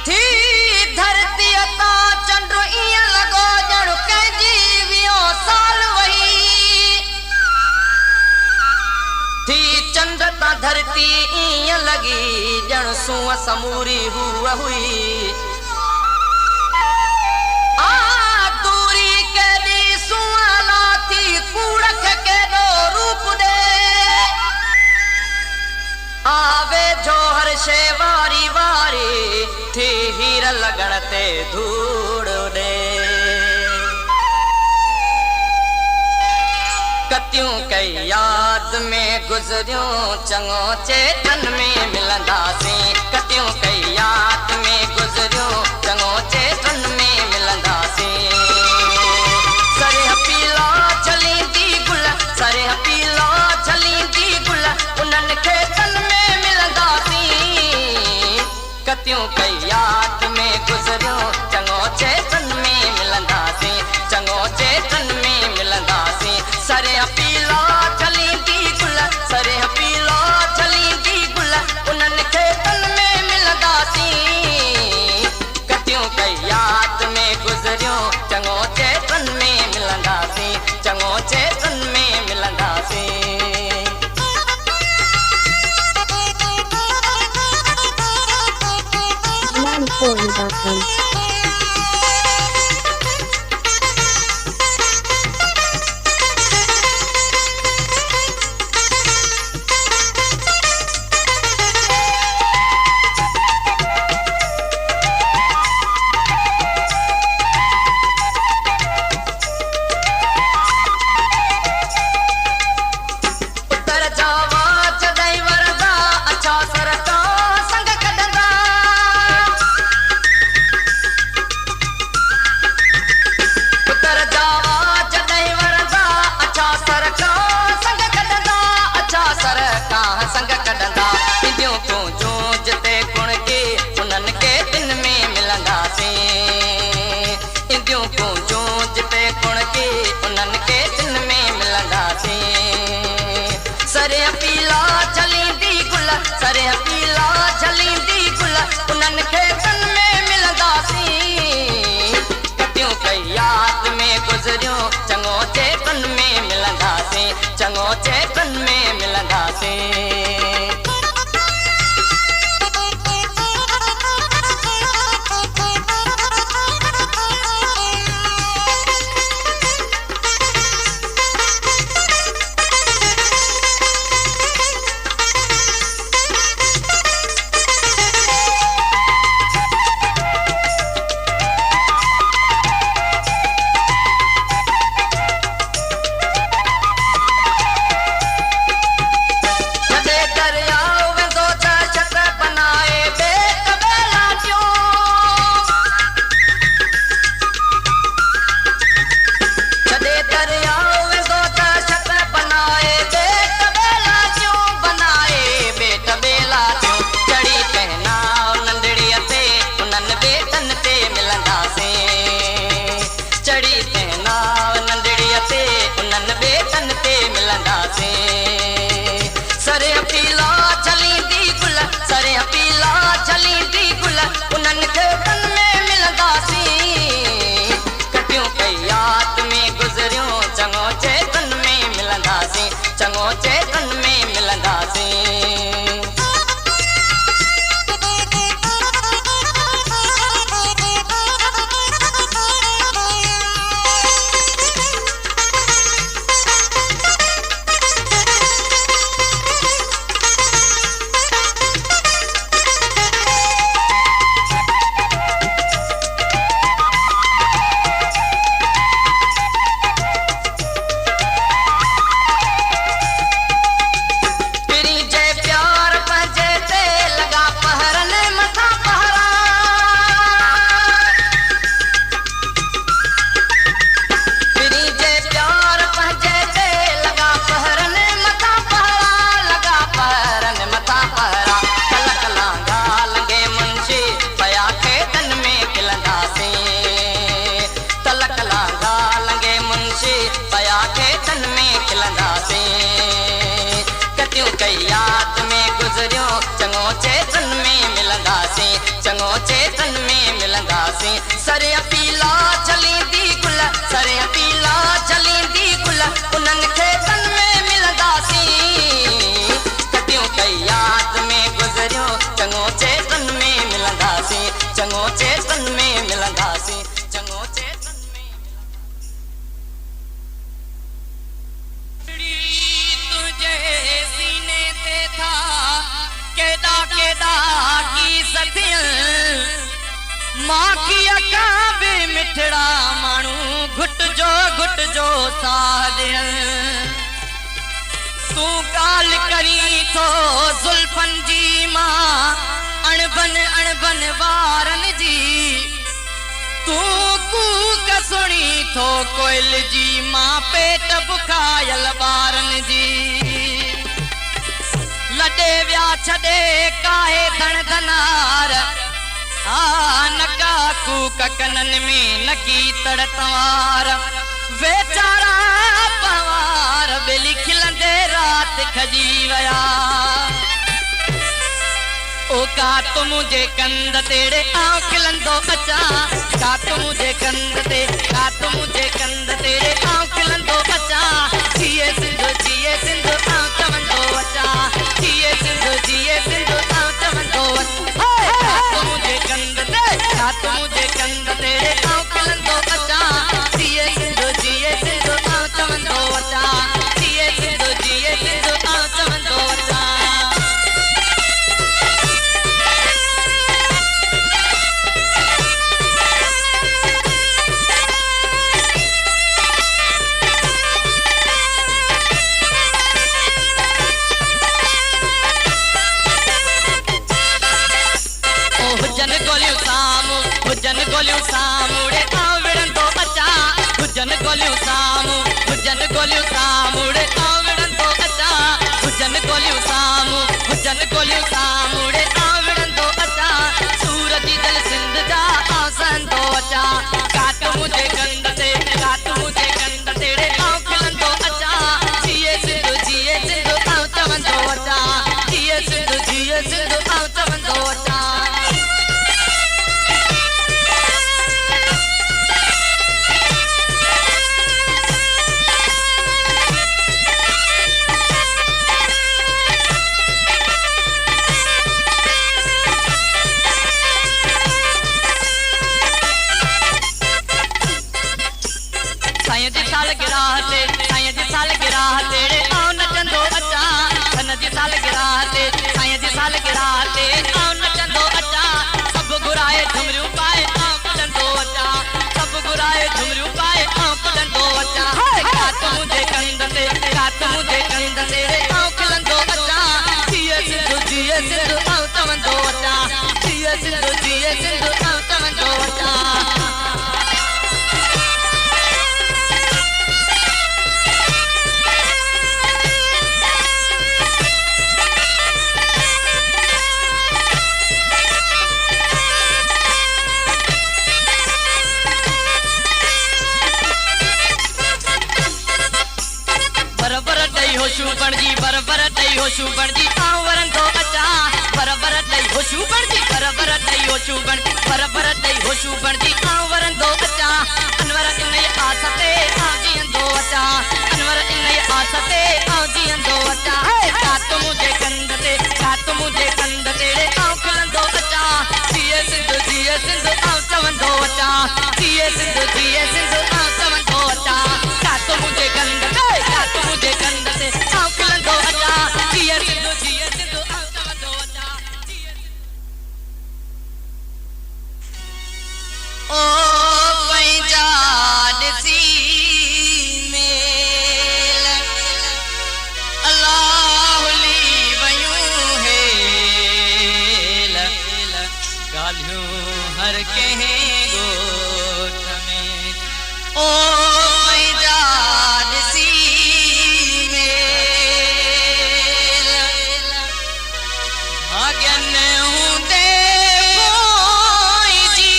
थी धरती ता चंड ईअं लॻो ॼण कंहिंजी 20 साल वही थी चंड ता धरती ईअं लॻी ॼण सूंहं समूरी हुआ हुई दूरी केॾी सूंहं लाथी कूड़ खे केॾो रूप ॾे आवे जो हर शइ वारी वारी थी हीर लॻण ते धूड़ उॾे कतियूं कई याद में गुज़रियूं चङो चेतन में मिलंदासीं कतियूं कई याद में गुज़रियूं चङो चेतन में मिलंदासीं सरे पीला जलींदी गुल सरे पीला जलींदी गुल उन्हनि खे तन में मिलंदासीं कतियूं कई याद में गुज़रियूं चङो चेतन में मिलंदासीं चङो चेतन में मिलंदासीं सरे पीला जलींदी गुल सरे पीला जलींदी गुल उन्हनि खे तन में मिलंदासीं कतियूं कई याद में गुज़रियूं चङो चेतन में मिलंदासीं चङो चेतन में मिलंदासीं सरे पीला जलींदी गुल सरे पीला जलींदी गुल उन्हनि खे तन में मिलंदासीं कतियूं कई याद में गुज़रियूं चङो चेतन में मिलंदासीं चङो चेतन में मिलंदासीं चङो चेतन में मिलंदासीं सरे पीला जलींदी गुल सरे पीला जलींदी गुल उन्हनि खेतनि में मिलंदासीं कटियूं कई याद में गुज़रियो चङो चेतन में मिलंदासीं चङो चेतन में मिलंदासीं चङो चेतन में तुझे सीने ते था केॾा केॾा की सथियन मां की अका बि मिठड़ा माण्हू घुट जो साह ॾियन तू ॻाल्हि करी थो ज़ुल्फन जी मां अणबन वारनि जी तू कूक सुणी थो कोयल जी मां पेट बुखायल ॿारनि जी लॾे विया छॾे काहे धण धनार नका कूक कननि में नकी तड़ तवार वेचारा पवार बेली खिलंदे रात खजी वया ओ का तू मुझे कंद तेरे आऊं खिलंदो अचा का तू मुझे कंद तेरे आऊं खिलंदो अचा जिए सिंधु आऊं चवंदो अचा जिए सिंधु आऊं चवंदो अचा का तू मुझे कंद तेरे आऊं खिलंदो अचा जिए सिंधु आऊं चवंदो अचा जिए सिंधु आऊं चवंदो अचा हुजन गोलियूं सामुड़े आऊं विड़ंदो अचा हुजन गोलियूं सामुड़े आऊं विड़ंदो अचा हुजन गोलियूं सामुड़े आऊं विड़ंदो अचा सूरज जल सिंध जा आऊं सहंदो अचा काट मुझे कंद तेरे आऊं खिलंदो अचा जिए सिंधु आऊं चवंदो अचा जिए सिंधु आऊं चवंदो अचा सालगिरह तेरे आऊं नचंदो अचा धन जी सालगिरह ते आऊं नचंदो अचा सभु घुराए झुमरियूं पाए आऊं कुॾंदो अचा सभु घुराए झुमरियूं पाए आऊं कुॾंदो अचा कात मुझे कंद तेरे आऊं खिलंदो अचा जिए सिंधु आऊं चवंदो अचा जिए सिंधु आऊं चवंदो अचा बरबर ॾेई होशू बणजी आऊं वरंदो अचा बरबर ॾेई होशू बणजी आऊं वरंदो अचा अनवर इन आस ते आऊं जीअंदो अचा आऊं जीअंदो अचा का तू मुझे कंद तेरे आऊं खिलंदो अचा जिए सिंधु आऊं चवंदो अचा जिए सिंधु आऊं चवंदो अचा का तू मुझे कंद ते आऊं खिलंदो अचा जिए सिंधु आऊं चवंदो अचा ओ पंहिंजा ॾिसी मेल अलाह ली वयूं हेल ॻाल्हियूं हर कंहिं ॻोठ में ओ पंहिंजा ॾिसी भाग्यन हूंदे पोइजी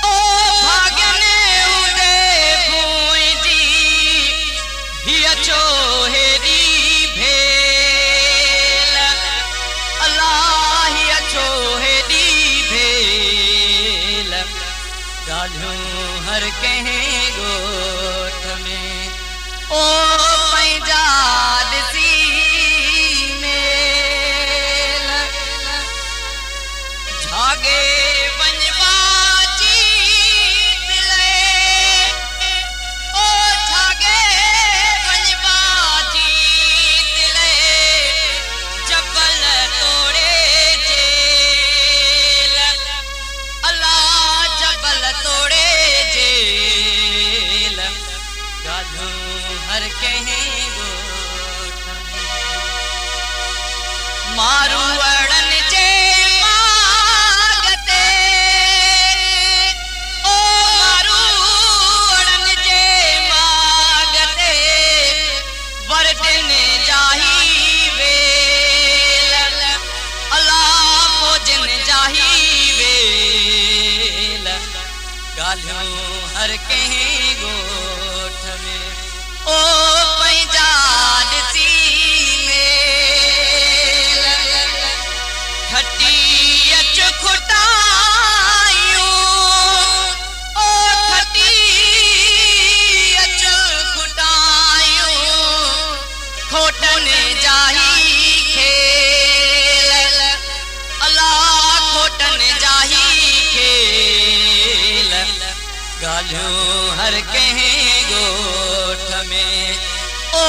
ओ भाग्यन हूंदे पोइजी हीअ छो हेॾी भेल अलाही अछो हेॾी भेल ॻाल्हियूं हर कंहिं ॻोठ में ओ पंहिंजा ॾिसी मेल झागे वञवा जी दिले ओ झागे वञवा जी दिले जबल तोड़े जेल अल्लाह जबल तोड़े जेल ॻाल्हियूं हर कंहिं ॻोठ में मारू अड़नि जे माग ते ओ मारू अड़नि जे माग ते वरदिन जाही वेल अल्लाह फौजन जाही वेल ॻाल्हियूं हर कंहिं ॻोठ में ओ पंहिंजा ॾिसी मेल खटी अच खुटायूं ओ खटी अच खुटायूं खोटनि जाही खेल अल्लाह खोटनि जाही खेल ॻाल्हियूं हर कंहिं ॻोठ में ओ